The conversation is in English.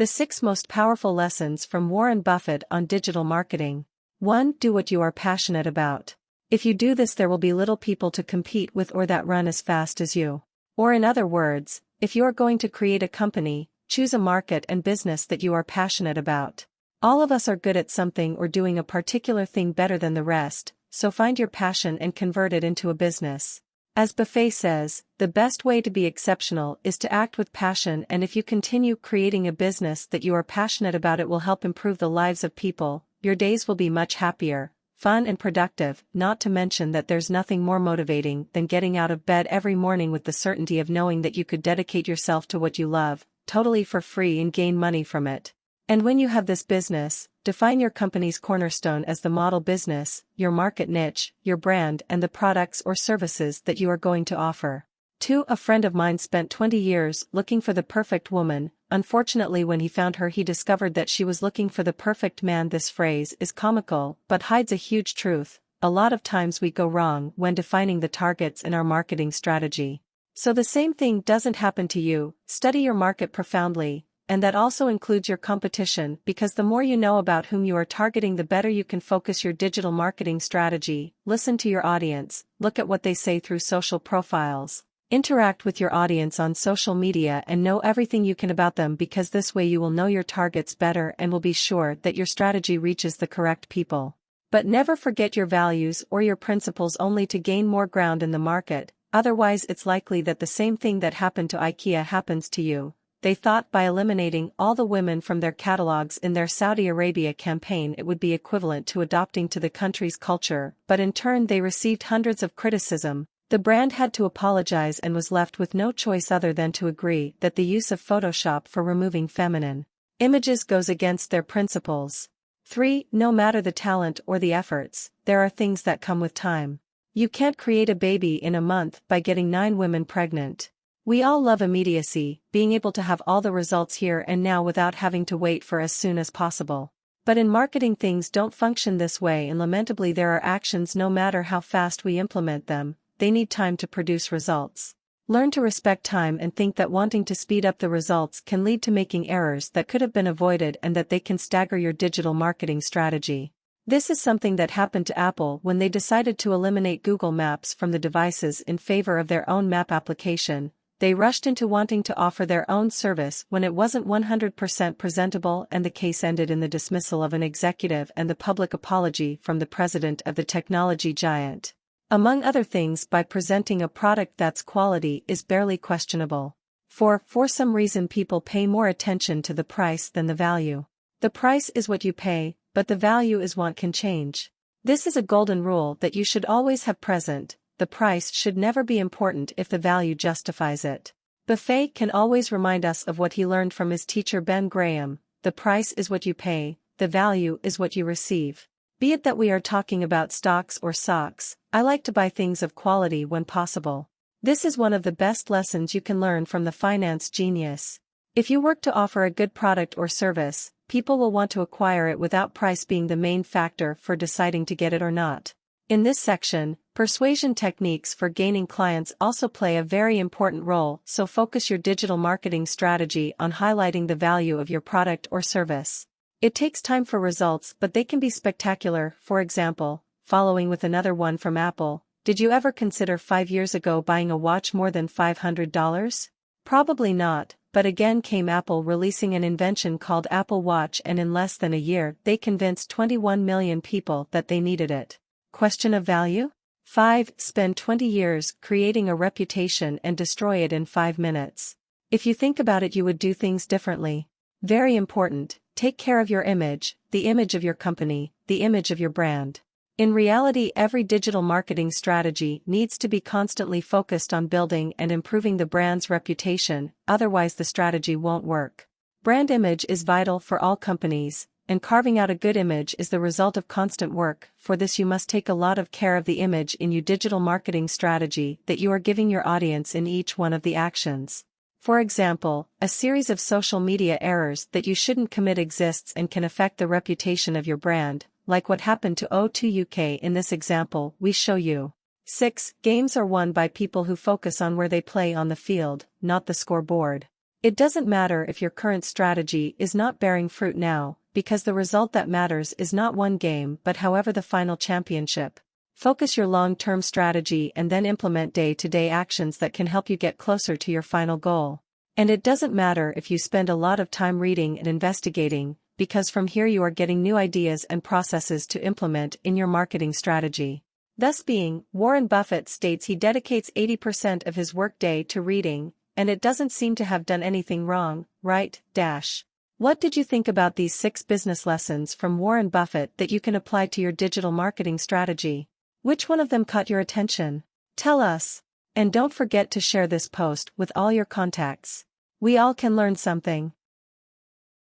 The 6 most powerful lessons from Warren Buffett on digital marketing. 1. Do what you are passionate about. If you do this, there will be little people to compete with or that run as fast as you. Or in other words, if you are going to create a company, choose a market and business that you are passionate about. All of us are good at something or doing a particular thing better than the rest, so find your passion and convert it into a business. As Buffett says, the best way to be exceptional is to act with passion, and if you continue creating a business that you are passionate about, it will help improve the lives of people. Your days will be much happier, fun and productive, not to mention that there's nothing more motivating than getting out of bed every morning with the certainty of knowing that you could dedicate yourself to what you love, totally for free, and gain money from it. And when you have this business, define your company's cornerstone as the model business, your market niche, your brand, and the products or services that you are going to offer. 2. A friend of mine spent 20 years looking for the perfect woman. Unfortunately, when he found her, he discovered that she was looking for the perfect man. This phrase is comical, but hides a huge truth. A lot of times we go wrong when defining the targets in our marketing strategy. So the same thing doesn't happen to you. Study your market profoundly, and that also includes your competition, because the more you know about whom you are targeting, the better you can focus your digital marketing strategy. Listen to your audience, look at what they say through social profiles. Interact with your audience on social media and know everything you can about them, because this way you will know your targets better and will be sure that your strategy reaches the correct people. But never forget your values or your principles only to gain more ground in the market, otherwise it's likely that the same thing that happened to IKEA happens to you. They thought by eliminating all the women from their catalogs in their Saudi Arabia campaign it would be equivalent to adopting to the country's culture, but in turn they received hundreds of criticism. The brand had to apologize and was left with no choice other than to agree that the use of Photoshop for removing feminine images goes against their principles. 3. No matter the talent or the efforts, there are things that come with time. You can't create a baby in a month by getting 9 women pregnant. We all love immediacy, being able to have all the results here and now without having to wait for as soon as possible. But in marketing things don't function this way, and lamentably there are actions, no matter how fast we implement them, they need time to produce results. Learn to respect time and think that wanting to speed up the results can lead to making errors that could have been avoided, and that they can stagger your digital marketing strategy. This is something that happened to Apple when they decided to eliminate Google Maps from the devices in favor of their own map application. They rushed into wanting to offer their own service when it wasn't 100% presentable, and the case ended in the dismissal of an executive and the public apology from the president of the technology giant. Among other things, by presenting a product that's quality is barely questionable. For some reason people pay more attention to the price than the value. The price is what you pay, but the value is what can change. This is a golden rule that you should always have present. The price should never be important if the value justifies it. Buffett can always remind us of what he learned from his teacher Ben Graham: the price is what you pay, the value is what you receive. Be it that we are talking about stocks or socks, I like to buy things of quality when possible. This is one of the best lessons you can learn from the finance genius. If you work to offer a good product or service, people will want to acquire it without price being the main factor for deciding to get it or not. In this section, persuasion techniques for gaining clients also play a very important role, so focus your digital marketing strategy on highlighting the value of your product or service. It takes time for results, but they can be spectacular. For example, following with another one from Apple, did you ever consider 5 years ago buying a watch more than $500? Probably not, but again came Apple releasing an invention called Apple Watch, and in less than a year they convinced 21 million people that they needed it. Question of value? 5. Spend 20 years creating a reputation and destroy it in 5 minutes. If you think about it, you would do things differently. Very important, take care of your image, the image of your company, the image of your brand. In reality, every digital marketing strategy needs to be constantly focused on building and improving the brand's reputation, otherwise the strategy won't work. Brand image is vital for all companies, and carving out a good image is the result of constant work. For this you must take a lot of care of the image in your digital marketing strategy that you are giving your audience in each one of the actions. For example, a series of social media errors that you shouldn't commit exists and can affect the reputation of your brand, like what happened to O2 UK in this example we show you. 6. Games are won by people who focus on where they play on the field, not the scoreboard. It doesn't matter if your current strategy is not bearing fruit now, because the result that matters is not one game but however the final championship. Focus your long-term strategy and then implement day-to-day actions that can help you get closer to your final goal. And it doesn't matter if you spend a lot of time reading and investigating, because from here you are getting new ideas and processes to implement in your marketing strategy. Thus being, Warren Buffett states he dedicates 80% of his workday to reading, and it doesn't seem to have done anything wrong, right? What did you think about these 6 business lessons from Warren Buffett that you can apply to your digital marketing strategy? Which one of them caught your attention? Tell us. And don't forget to share this post with all your contacts. We all can learn something.